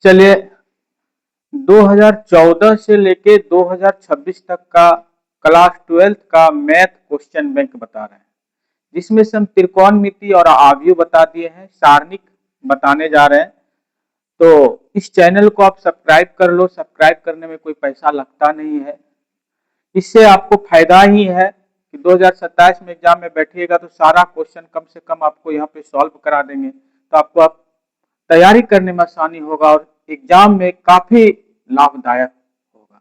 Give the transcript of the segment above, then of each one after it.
चलिए 2014 से लेके 2026 तक का क्लास 12th का मैथ क्वेश्चन बैंक बता रहे हैं, जिसमें से हम त्रिकोणमिति और आव्यूह बता दिए हैं, सारणिक बताने जा रहे हैं। तो इस चैनल को आप सब्सक्राइब कर लो। सब्सक्राइब करने में कोई पैसा लगता नहीं है, इससे आपको फायदा ही है कि 2027 में एग्जाम में बैठिएगा तो सारा क्वेश्चन कम से कम आपको यहाँ पे सॉल्व करा देंगे, तो आपको तैयारी करने में आसानी होगा और एग्जाम में काफी लाभदायक होगा।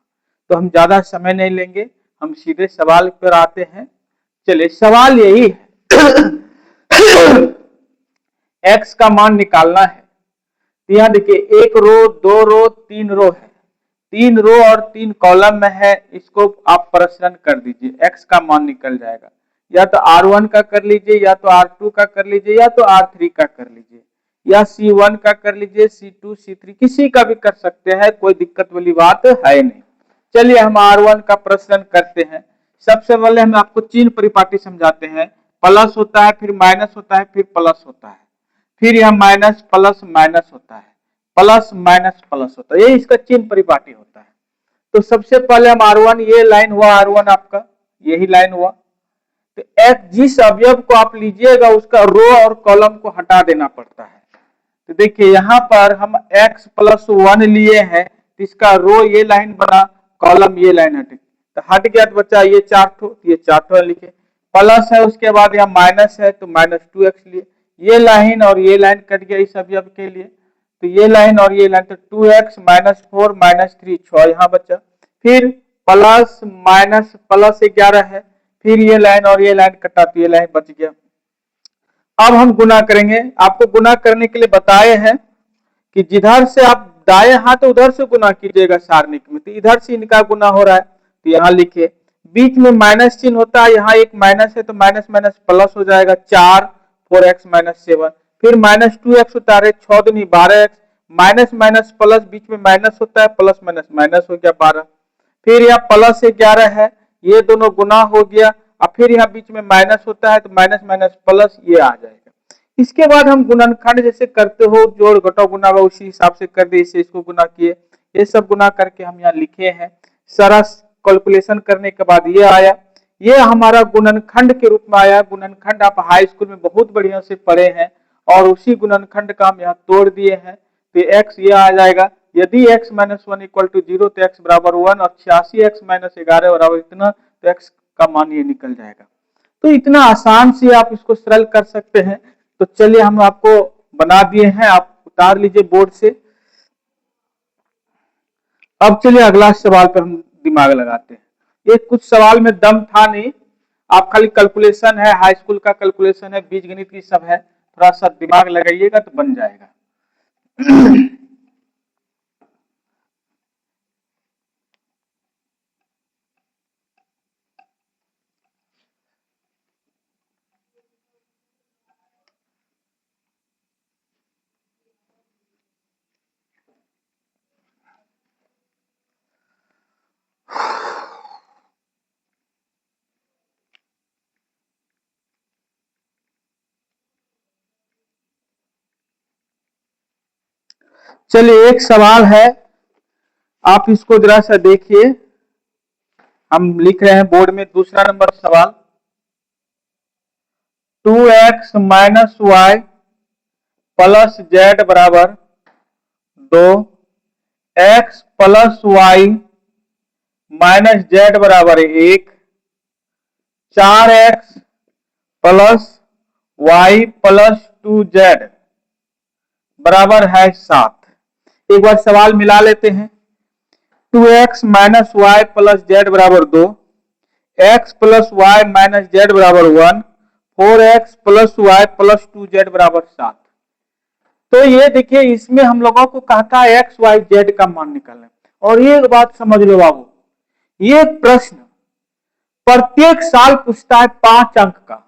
तो हम ज्यादा समय नहीं लेंगे, हम सीधे सवाल पर आते हैं। चलिए सवाल यही है x का मान निकालना है। यहाँ देखिए 1 रो 2 रो 3 रो है, 3 रो और 3 कॉलम में है। इसको आप प्रश्न कर दीजिए, x का मान निकल जाएगा। या तो R1 का कर लीजिए, या तो R2 का कर लीजिए, या तो R3 का कर लीजिए, या C1 का कर लीजिए, C2 C3 किसी का भी कर सकते हैं, कोई दिक्कत वाली बात है नहीं। चलिए हम R1 का प्रश्न करते हैं। सबसे पहले हम आपको चिन्ह परिपाटी समझाते हैं। प्लस होता है, फिर माइनस होता है, फिर प्लस होता है, फिर यह माइनस प्लस माइनस होता है, प्लस माइनस प्लस होता है, ये इसका चिन्ह परिपाटी होता है। तो सबसे पहले हम R1, ये लाइन हुआ R1 आपका, यही लाइन हुआ। तो एक जिस अवयव को आप लीजिएगा उसका रो और कॉलम को हटा देना पड़ता है। तो देखिए यहाँ पर हम x+1 लिए हैं, तो इसका रो ये लाइन बना, कॉलम ये लाइन हटे, तो हट गया तो बच्चा ये 4 ठो, ये 4 ठो लिखे। प्लस है, उसके बाद यहाँ माइनस है तो -2x लिए, ये लाइन और ये लाइन कट गया इस अवयव के लिए, तो ये लाइन और ये लाइन, तो 2x -4 -3 6 यहाँ बचा। फिर प्लस माइनस प्लस 11 है, फिर ये लाइन और ये लाइन कटा तो ये लाइन बच गया। अब हम गुना करेंगे। आपको गुना करने के लिए बताए हैं कि जिधर से आप दाएं हाथ उधर से गुना कीजिएगा सारणिक में, तो इधर से इनका गुना हो रहा है, तो यहाँ लिखिए। बीच में माइनस चिन्ह होता है, यहाँ एक माइनस है तो माइनस माइनस प्लस हो जाएगा, 4 4x -7, फिर -2x उतारे, 6 दूनी 12x, माइनस माइनस प्लस, बीच में माइनस होता है, प्लस माइनस माइनस हो गया 12। फिर यहाँ प्लस 11 है, ये दोनों गुना हो गया, और फिर यहाँ बीच में माइनस होता है तो माइनस माइनस प्लस ये आ जाएगा। इसके बाद हम गुणनखंड जैसे करते हो, जोड़ घटाओ गुना उसी हिसाब से कर दिए, इसे इसको गुना किए, ये सब गुना करके हम यहाँ लिखे हैं। सारा कैलकुलेशन करने के बाद ये आया, ये हमारा गुणनखंड के रूप में आया। गुणनखंड आप हाई स्कूल में बहुत बढ़िया से पढ़े हैं, और उसी गुणनखंड का हम यहाँ तोड़ दिए हैं, तो x ये आ जाएगा। यदि x -1 = 0 तो x बराबर 1, और 86x - 11 बराबर इतना, तो x का मान ये निकल जाएगा। तो इतना आसान से आप इसको सरल कर सकते हैं। तो चलिए हम आपको बना दिए हैं, आप उतार लीजिए बोर्ड से। अब चलिए अगला सवाल पर हम दिमाग लगाते हैं। ये कुछ सवाल में दम था नहीं, आप खाली कैलकुलेशन है, हाई स्कूल का कैलकुलेशन है, बीजगणित की सब है, थोड़ा सा दिमाग लगाइएगा तो बन जाएगा। चलिए एक सवाल है, आप इसको जरा सा देखिए। हम लिख रहे हैं बोर्ड में दूसरा नंबर सवाल। 2x - y + z बराबर 2, x + y - z बराबर 1, 4x + y + 2z बराबर है 7। एक बार सवाल मिला लेते हैं। 2x - y + z बराबर 2, x + y - z बराबर 1, 4x + y + 2z बराबर 7। तो ये देखिए, इसमें हम लोगों को कहता है x y z का मान निकालना। और ये बात समझ लो बाबू, ये प्रश्न प्रत्येक साल पूछता है 5 अंक का।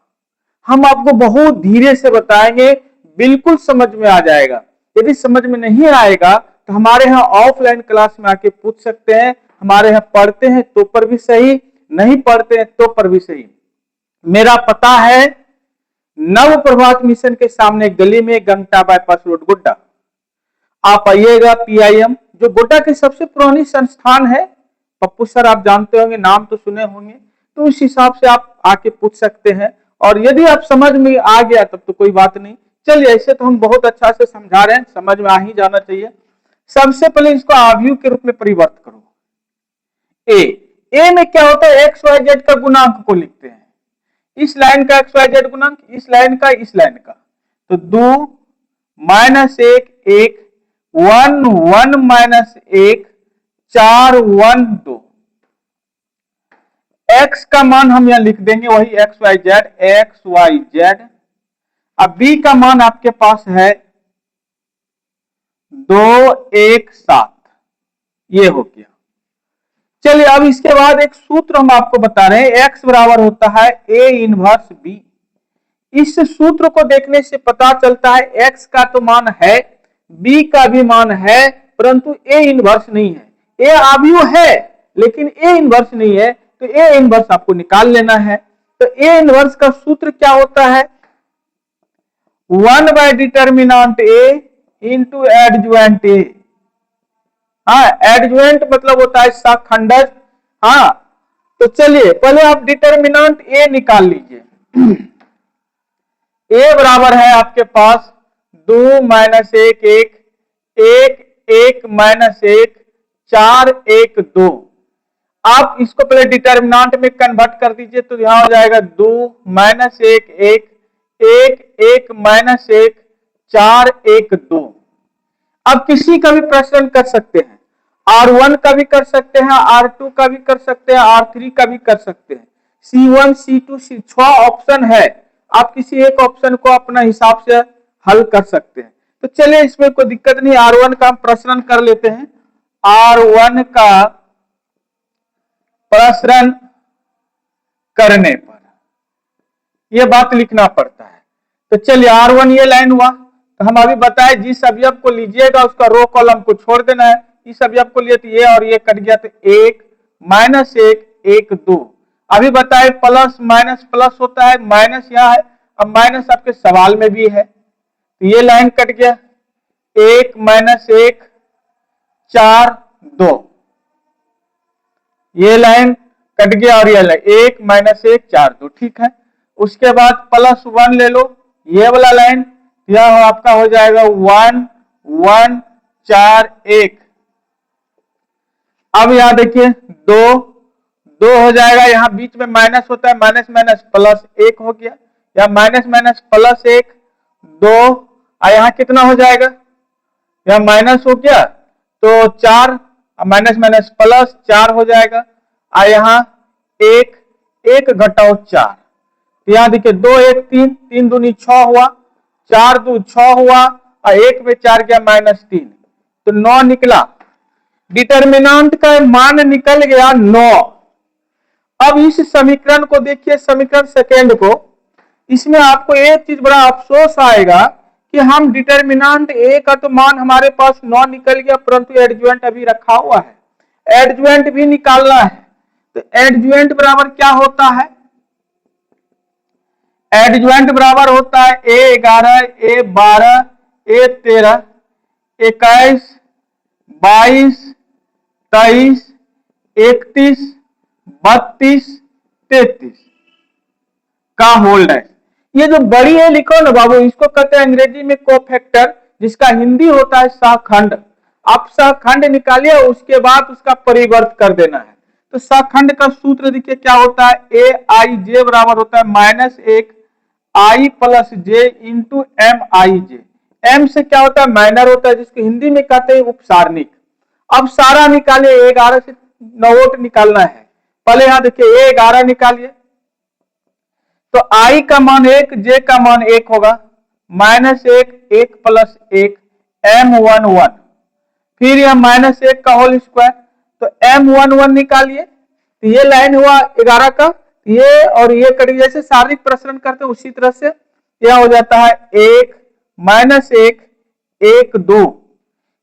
हम आपको बहुत धीरे से बताएंगे, बिल्कुल समझ में आ जाएगा। यदि समझ में नहीं आएगा तो हमारे यहाँ ऑफलाइन क्लास में आके पूछ सकते हैं। हमारे यहाँ पढ़ते हैं तो पर भी सही, नहीं पढ़ते हैं तो पर भी सही। मेरा पता है नव प्रभात मिशन के सामने गली में, गंगटा बाईपास रोड, गोड्डा। आप आइएगा PIM, जो गोड्डा की सबसे पुरानी संस्थान है। पप्पू सर आप जानते होंगे, नाम तो सुने होंगे, तो उस हिसाब से आप आके पूछ सकते हैं। और यदि आप समझ में आ गया तब तो कोई बात नहीं। चलिए, ऐसे तो हम बहुत अच्छा से समझा रहे हैं, समझ में आ ही जाना चाहिए। सबसे पहले इसको आव्यूह के रूप में परिवर्तित करो। ए में क्या होता है, एक्स वाई जेड का गुणांक को लिखते हैं। इस लाइन का एक्स वाई जेड गुणांक, इस लाइन का, इस लाइन का, तो 2 -1 1 1 1 -1 4 1 2। एक्स का मान हम यहां लिख देंगे, वही एक्स वाई जेड। अब बी का मान आपके पास है 2 1 7, ये हो गया। चलिए, अब इसके बाद एक सूत्र हम आपको बता रहे हैं, एक्स बराबर होता है ए इनवर्स बी। इस सूत्र को देखने से पता चलता है एक्स का तो मान है, बी का भी मान है, परंतु ए इनवर्स नहीं है। ए आव्यूह है लेकिन ए इनवर्स नहीं है, तो ए इनवर्स आपको निकाल लेना है। तो ए इनवर्स का सूत्र क्या होता है, 1 by determinant A into adjoint A. हाँ, एडजुएंट मतलब होता है सखंडज। हाँ, तो चलिए पहले आप डिटर्मिनेंट ए निकाल लीजिए। ए बराबर है आपके पास 2 -1 1 1 1 -1 4 1 2। आप इसको पहले डिटर्मिनेंट में कन्वर्ट कर दीजिए, तो यहां हो जाएगा 2 -1 1 1 1 -1 4 1 2। अब किसी का भी प्रश्न कर सकते हैं, R1 का भी कर सकते हैं, R2 का भी कर सकते हैं, R3 का भी कर सकते हैं। C1 C2 6 ऑप्शन है, आप किसी एक ऑप्शन को अपना हिसाब से हल कर सकते हैं। तो चलिए, इसमें कोई दिक्कत नहीं, R1 का हम प्रश्न कर लेते हैं। R1 का प्रश्न करने पर यह बात लिखना पड़ता है। तो चलिए, R1 ये लाइन हुआ, तो हम अभी बताए जिस अवयव को लीजिएगा उसका रो कॉलम को छोड़ देना है। इस अवयव को लिए तो ये और ये कट गया, तो 1 -1 1 2। अभी बताए प्लस माइनस प्लस होता है, माइनस यहाँ है, अब माइनस आपके सवाल में भी है, तो ये लाइन कट गया, 1 -1 4 2, ये लाइन कट गया, और ये लाइन 1 -1 4 2, ठीक है। उसके बाद +1 ले लो, ये वाला लाइन, यह आपका हो जाएगा 1 1 4 1। अब यहां देखिए 2 2 हो जाएगा, यहां बीच में माइनस होता है, माइनस माइनस प्लस 1 हो गया, या माइनस माइनस प्लस 1 2, और यहां कितना हो जाएगा, यहां माइनस हो गया तो 4, माइनस माइनस प्लस 4 हो जाएगा, और यहां 1 1 घटाओ 4, तो यहां देखिए 2 1 3 3 दूनी 6 हुआ, 4 2 6 हुआ, और 1 में 4 गया -3, तो 9 निकला। डिटर्मिनेंट का मान निकल गया 9। अब इस समीकरण को देखिए, समीकरण सेकेंड को, इसमें आपको एक चीज बड़ा अफसोस आएगा कि हम डिटर्मिनेंट ए का तो मान हमारे पास 9 निकल गया, परंतु एडजुएंट अभी रखा हुआ है, एडजुएंट भी निकालना है। तो एडजुएंट बराबर क्या होता है, एडजुएंट बराबर होता है A11 A12 A13 21 22 23 31 32 33 का होल्ड है। ये जो बड़ी है लिखो ना बाबू, इसको कहते हैं अंग्रेजी में कोफैक्टर, जिसका हिंदी होता है सहखंड। आप सहखंड निकालिए, उसके बाद उसका परिवर्त कर देना है। तो सहखंड का सूत्र देखिए क्या होता है, AIJ बराबर होता है -1 I + J into MIJ। M से क्या होता है, माइनर होता है, जिसको हिंदी में कहते हैं उपसारणिक। अब सारा निकालिए, 11 से 9 निकालना है। पहले यहां देखिए A11 निकालिए, तो I का मान 1, J का मान 1 होगा, -1 1 + 1 M11, फिर यह -1 का होल स्क्वायर, तो M11 निकालिए, तो ये लाइन हुआ 11 का, ये और ये कट, जैसे शारीरिक प्रसरण करते हैं उसी तरह से यह हो जाता है 1 -1 1 2।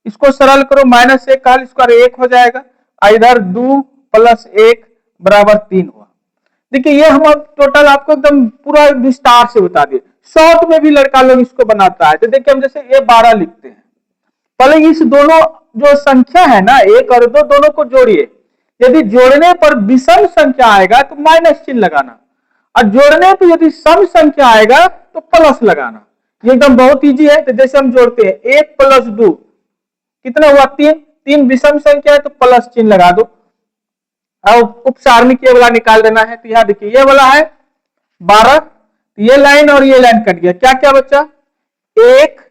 इसको सरल करो, -1 का होल स्क्वायर 1 हो जाएगा, इधर 2 + 1 बराबर 3 हुआ। देखिए, ये हम अब टोटल आपको एकदम पूरा विस्तार से बता दिए, शॉर्ट में भी लड़का लोग इसको बनाता है। तो देखिए, हम जैसे A12 लिखते हैं, पहले इस दोनों जो संख्या है ना, 1 और 2, दोनों को जोड़िए। यदि जोड़ने पर विषम संख्या आएगा तो माइनस चिन्ह लगाना, और जोड़ने पर यदि सम संख्या आएगा तो प्लस लगाना। ये एकदम बहुत इजी है। तो जैसे हम जोड़ते हैं 1 + 2 कितना हुआ 3, 3 विषम संख्या है तो प्लस चिन्ह लगा दो। अब उपसारणिक ये वाला निकाल देना है। तो यहां देखिए ये वाला है 12, ये लाइन और ये लाइन कट गया, क्या क्या बच्चा 1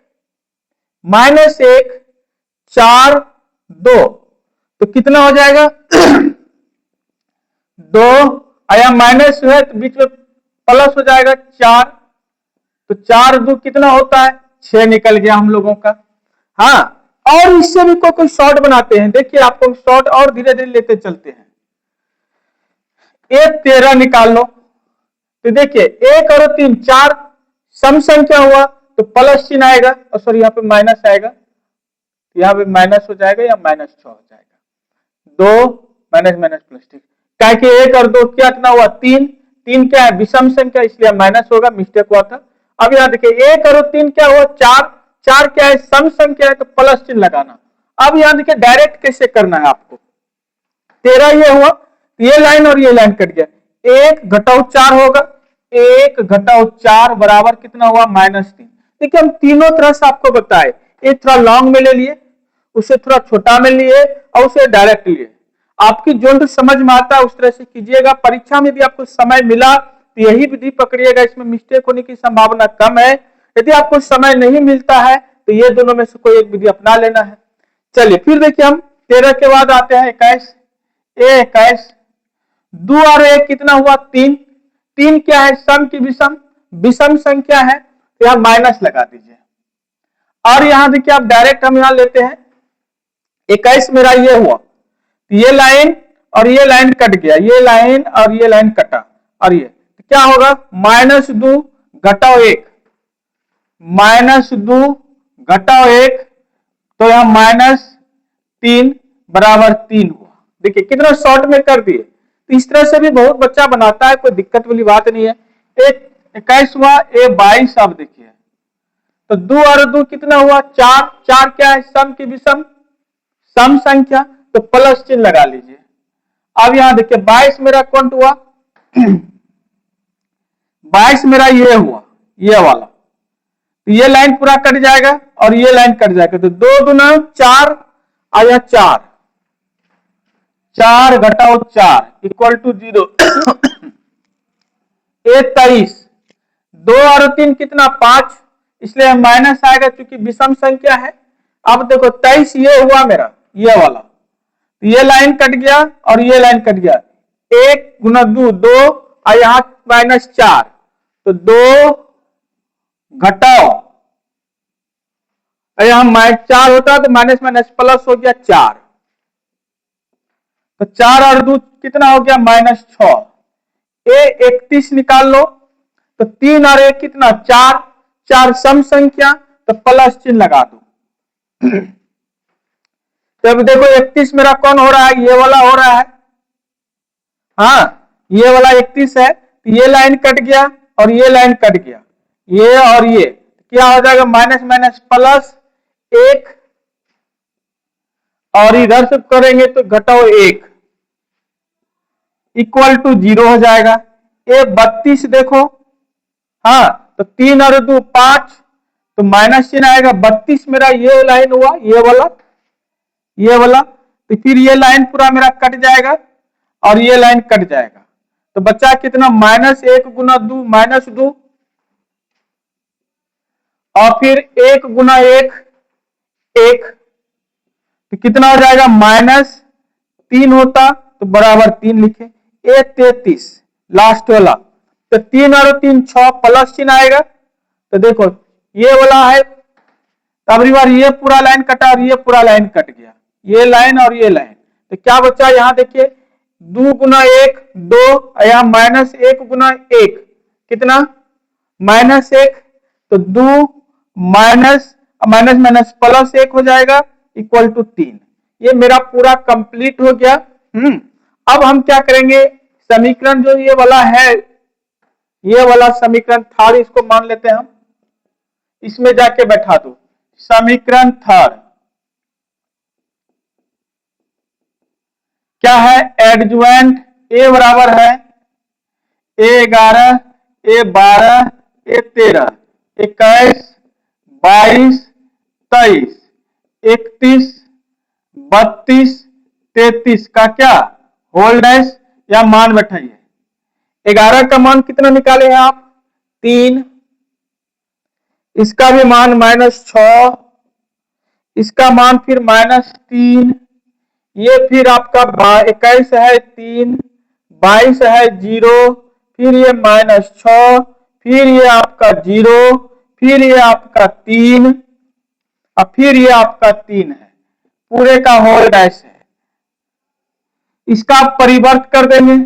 -1 4 2, तो कितना हो जाएगा 2, आया माइनस है तो बीच में प्लस हो जाएगा 4, तो 4 2 कितना होता है 6 निकल गया हम लोगों का। हाँ, और इससे भी कोई शॉर्ट बनाते हैं। देखिए आपको शॉर्ट और धीरे धीरे लेते चलते हैं। 1 13 निकाल लो। तो देखिए 1 और 3 4 सम संख्या हुआ तो प्लस चिन्ह आएगा, और सॉरी यहाँ पे माइनस आएगा, यहाँ पे माइनस हो जाएगा या -6 हो जाएगा। 2 माइनस माइनस प्लस, ठीक। क्या कि 1 और 2 क्या कितना हुआ 3, 3 क्या है विषम संख्या इसलिए माइनस होगा, मिस्टेक हुआ था। अब यहाँ देखिए 1 और 3 क्या हुआ 4, 4 क्या है सम संख्या है तो प्लस चिन्ह लगाना। अब यहाँ देखिए डायरेक्ट कैसे करना है आपको, 13 ये हुआ, ये लाइन और ये लाइन कट गया, 1 घटाओ 4 होगा, 1 घटाओ 4 बराबर कितना हुआ -3। देखिए हम तीनों तरह से आपको बताए, एक थोड़ा लॉन्ग में ले लिए, उसे थोड़ा छोटा में लिए और उसे डायरेक्ट लिए। आपकी जो समझ में आता है उस तरह से कीजिएगा। परीक्षा में भी आपको समय मिला तो यही विधि पकड़िएगा, इसमें मिस्टेक होने की संभावना कम है। यदि आपको समय नहीं मिलता है तो ये दोनों में से कोई एक विधि अपना लेना है। चलिए फिर देखिए हम 13 के बाद आते हैं 21, 21 2 और 1 कितना हुआ 3, 3 क्या है सम की विषम, विषम संख्या है तो यहां माइनस लगा दीजिए। और यहां देखिए आप डायरेक्ट हम यहां लेते हैं 21 मेरा ये हुआ, ये लाइन और ये लाइन कट गया, ये लाइन और ये लाइन कटा, और ये तो क्या होगा -2 घटाओ 1, -2 घटाओ 1, तो यहां -3 बराबर 3 हुआ। देखिए कितना शॉर्ट में कर दिए। तो इस तरह से भी बहुत बच्चा बनाता है, कोई दिक्कत वाली बात नहीं है। 21 हुआ, 22, अब देखिए तो 2 और 2 कितना हुआ 4, 4 क्या है सम की विषम, सम संख्या तो प्लस चिन्ह लगा लीजिए। अब यहां देखिए 22 मेरा कौन हुआ 22 मेरा ये हुआ, ये वाला, तो ये लाइन पूरा कट जाएगा और ये लाइन कट जाएगा, तो 2 दूना 4 आया 4, 4 घटाओ 4 इक्वल टू 0। 23, 2 और 3 कितना 5, इसलिए माइनस आएगा क्योंकि विषम संख्या है। अब देखो 23 ये हुआ मेरा ये वाला, ये लाइन कट गया और ये लाइन कट गया, 1 गुना 2 2 और यहां -4, तो 2 घटाओ यहां 4 होता तो माइनस माइनस प्लस हो गया 4, तो 4 और 2 कितना हो गया -6। 31 निकाल लो, तो 3 और 1 कितना 4, 4 सम संख्या तो प्लस चिन्ह लगा दो। तो अब देखो 31 मेरा कौन हो रहा है ये वाला हो रहा है, हाँ ये वाला 31 है, तो ये लाइन कट गया और ये लाइन कट गया, ये और ये क्या हो जाएगा माइनस माइनस प्लस 1, और इधर से करेंगे तो घटाओ 1 इक्वल टू 0 हो जाएगा। ये 32 देखो, हाँ तो 3 और 2 5, तो माइनस चिन्ह आएगा, 32 मेरा ये लाइन हुआ ये वाला, तो फिर ये लाइन पूरा मेरा कट जाएगा और ये लाइन कट जाएगा, तो बच्चा कितना -1 गुना 2 -2, और फिर 1 गुना 1 1, तो कितना हो जाएगा -3 होता तो बराबर 3 लिखे। 33 लास्ट वाला, तो 3 और 3 6 प्लस चिन्ह आएगा, तो देखो ये वाला है, अगली बार ये पूरा लाइन कटा और ये पूरा लाइन कट गया, ये लाइन और ये लाइन, तो क्या बच्चा यहां देखिए 2 गुना 1 2, यहां -1 गुना 1 कितना -1, तो 2 माइनस माइनस माइनस प्लस 1 हो जाएगा इक्वल टू 3। ये मेरा पूरा कंप्लीट हो गया। अब हम क्या करेंगे, समीकरण जो ये वाला है, ये वाला समीकरण थर्ड इसको मान लेते हैं हम, इसमें जाके बैठा दो समीकरण थर्ड, क्या है एडजुएंट ए बराबर है A11 A12 A13 21 22 23 31 32 33 का क्या होल डैश या मान बैठाइए। 11 का मान कितना निकाले हैं आप 3, इसका भी मान -6, इसका मान फिर -3, ये फिर आपका 21 है 3, 22 है 0, फिर ये -6, फिर ये आपका 0, फिर ये आपका 3 और फिर ये आपका 3 है, पूरे का होल डैश है। इसका आप परिवर्त कर देंगे,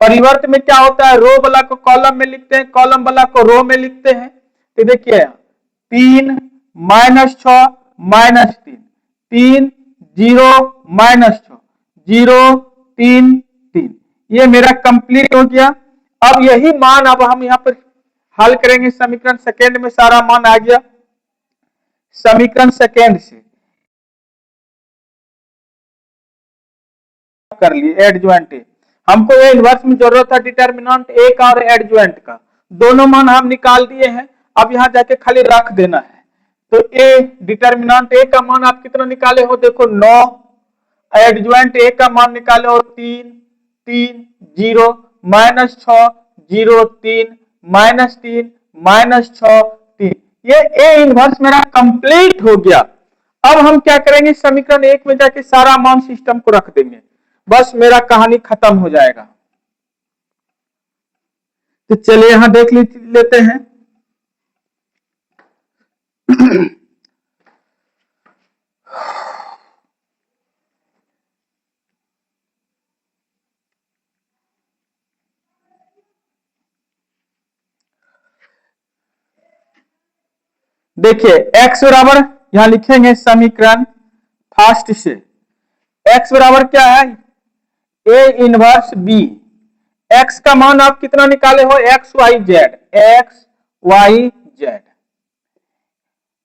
परिवर्त में क्या होता है रो वाला को कॉलम में लिखते हैं, कॉलम वाला को रो में लिखते हैं। तो देखिए 3 -6 -3 3 0 -6 0 3 3, ये मेरा कंप्लीट हो गया। अब यही मान अब हम यहाँ पर हल करेंगे समीकरण सेकेंड में, सारा मान आ गया समीकरण सेकेंड से कर लिए एडजुएंट ए। हमको ये इनवर्स में जरूरत है डिटर्मिनेंट ए का और एडजुएंट का, दोनों मान हम निकाल दिए हैं। अब यहाँ जाके खाली रख देना है। तो ए डिटर्मिनेंट ए का मान आप कितना निकाले हो देखो 9, एडजुएंट ए का मान निकाले हो 3 3 0 -6 0 3 -3 -6 3, ये ए इनवर्स मेरा कंप्लीट हो गया। अब हम क्या करेंगे समीकरण 1 में जाके सारा मान सिस्टम को रख देंगे, बस मेरा कहानी खत्म हो जाएगा। तो चलिए यहां देख लेते हैं। देखिए x बराबर यहां लिखेंगे समीकरण फर्स्ट से, x बराबर क्या है a इनवर्स b, x का मान आप कितना निकाले हो x y z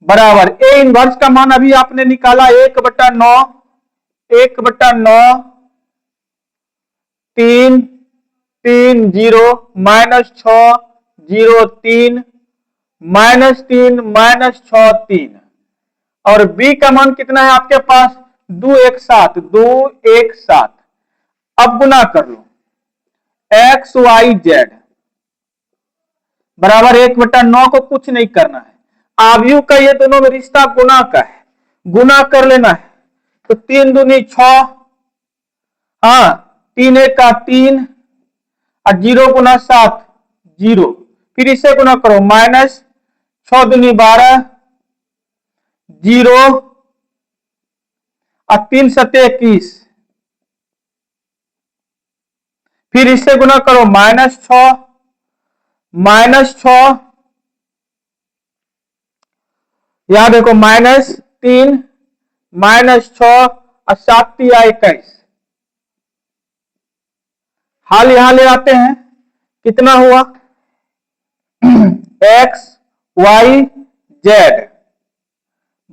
बराबर a इनवर्स का मान अभी आपने निकाला 1/9 1/9 3 3 0 -6 0 3 -3 -6 3, और b का मान कितना है आपके पास 2 1 7 2 1 7। अब गुना कर लो x y z बराबर 1/9 को कुछ नहीं करना है, आव्यूह का ये दोनों में रिश्ता गुना का है, गुना कर लेना है। तो 3 दूनी 6, हाँ 3 1 का 3 और 0 गुना 7 0, फिर इसे गुना करो -6 दूनी 12 0 और 3 7 21, फिर इससे गुना करो -6 यहां देखो -3 -6 और 7 21, हाल यहां ले आते हैं, कितना हुआ x y z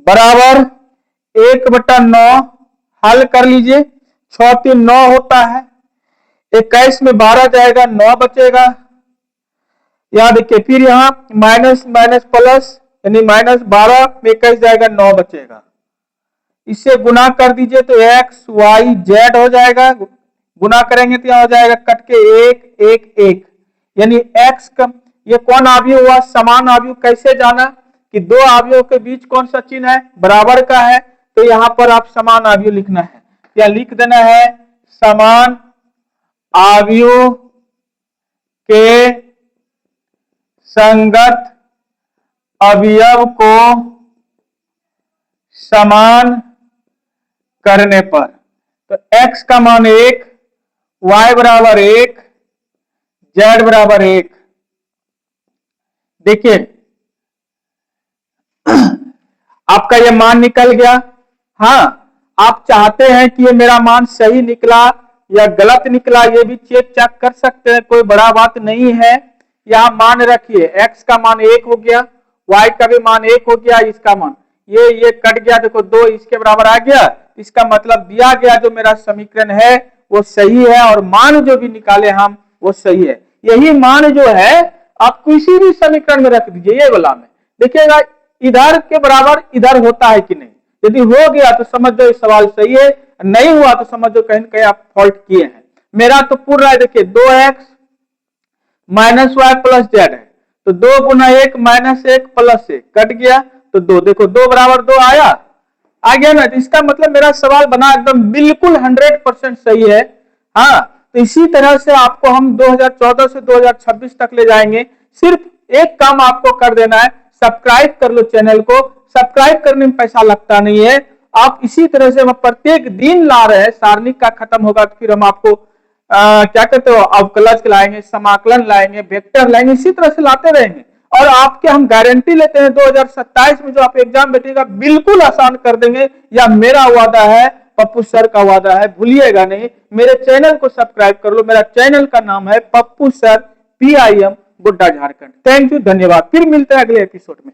बराबर 1/9, हल कर लीजिए 6 3 9 होता है, 21 में 12 जाएगा 9 बचेगा, यहां देखिए फिर यहां माइनस माइनस प्लस यानी -12 में 21 जाएगा 9 बचेगा, इससे गुना कर दीजिए तो x y z हो जाएगा, गुना करेंगे तो यहां हो जाएगा कट के 1 1 1, यानी x का ये कौन आव्यूह हुआ समान आव्यूह, कैसे जाना कि दो आव्यूहों के बीच कौन सा चिन्ह है बराबर का है, तो यहां पर आप समान आव्यूह लिखना है, क्या लिख देना है समान आव्यूह के संगत अवयव को समान करने पर, तो x का मान 1 y बराबर 1 z बराबर 1। देखिए आपका ये मान निकल गया। हाँ आप चाहते हैं कि ये मेरा मान सही निकला या गलत निकला, ये भी चेक कर सकते हैं, कोई बड़ा बात नहीं है। यहां मान रखिए x का मान 1 हो गया, y का भी मान 1 हो गया, इसका मान ये कट गया, देखो 2 इसके बराबर आ गया, इसका मतलब दिया गया जो मेरा समीकरण है वो सही है और मान जो भी निकाले हम वो सही है। यही मान जो है आप किसी भी समीकरण में रख दीजिए, ये वाला में देखिएगा इधर के बराबर इधर होता है कि नहीं। यदि हो गया तो समझ लो सवाल सही है, नहीं हुआ तो समझ लो कहीं कहीं आप फॉल्ट किए हैं। मेरा तो पूरा है, देखिए 2x minus Y plus Z है, तो 2 गुना 1 माइनस 1 प्लस 1 कट गया तो 2, देखो 2 बराबर 2 आया, आ गया ना। तो इसका मतलब मेरा सवाल बना एकदम बिल्कुल 100% सही है। हाँ, तो इसी तरह से आपको हम 2014 से 2026 तक ले जाएंगे। सिर्फ एक काम आपको कर देना है, सब्सक्राइब कर लो चैनल को। सब्सक्राइब करने में पैसा लगता नहीं है। आप इसी तरह से हम प्रत्येक दिन ला रहे हैं, सारणिक का खत्म होगा तो फिर हम आपको क्या कहते हो अवकलज लाएंगे, समाकलन लाएंगे, वेक्टर लाएंगे, इसी तरह से लाते रहेंगे। और आपके हम गारंटी लेते हैं 2027 में जो आप एग्जाम बैठेगा बिल्कुल आसान कर देंगे, या मेरा वादा है, पप्पू सर का वादा है, भूलिएगा नहीं। मेरे चैनल को सब्सक्राइब कर लो, मेरा चैनल का नाम है Pappu sir PIM Godda Jharkhand. Thank you, धन्यवाद। फिर मिलते हैं अगले एपिसोड में।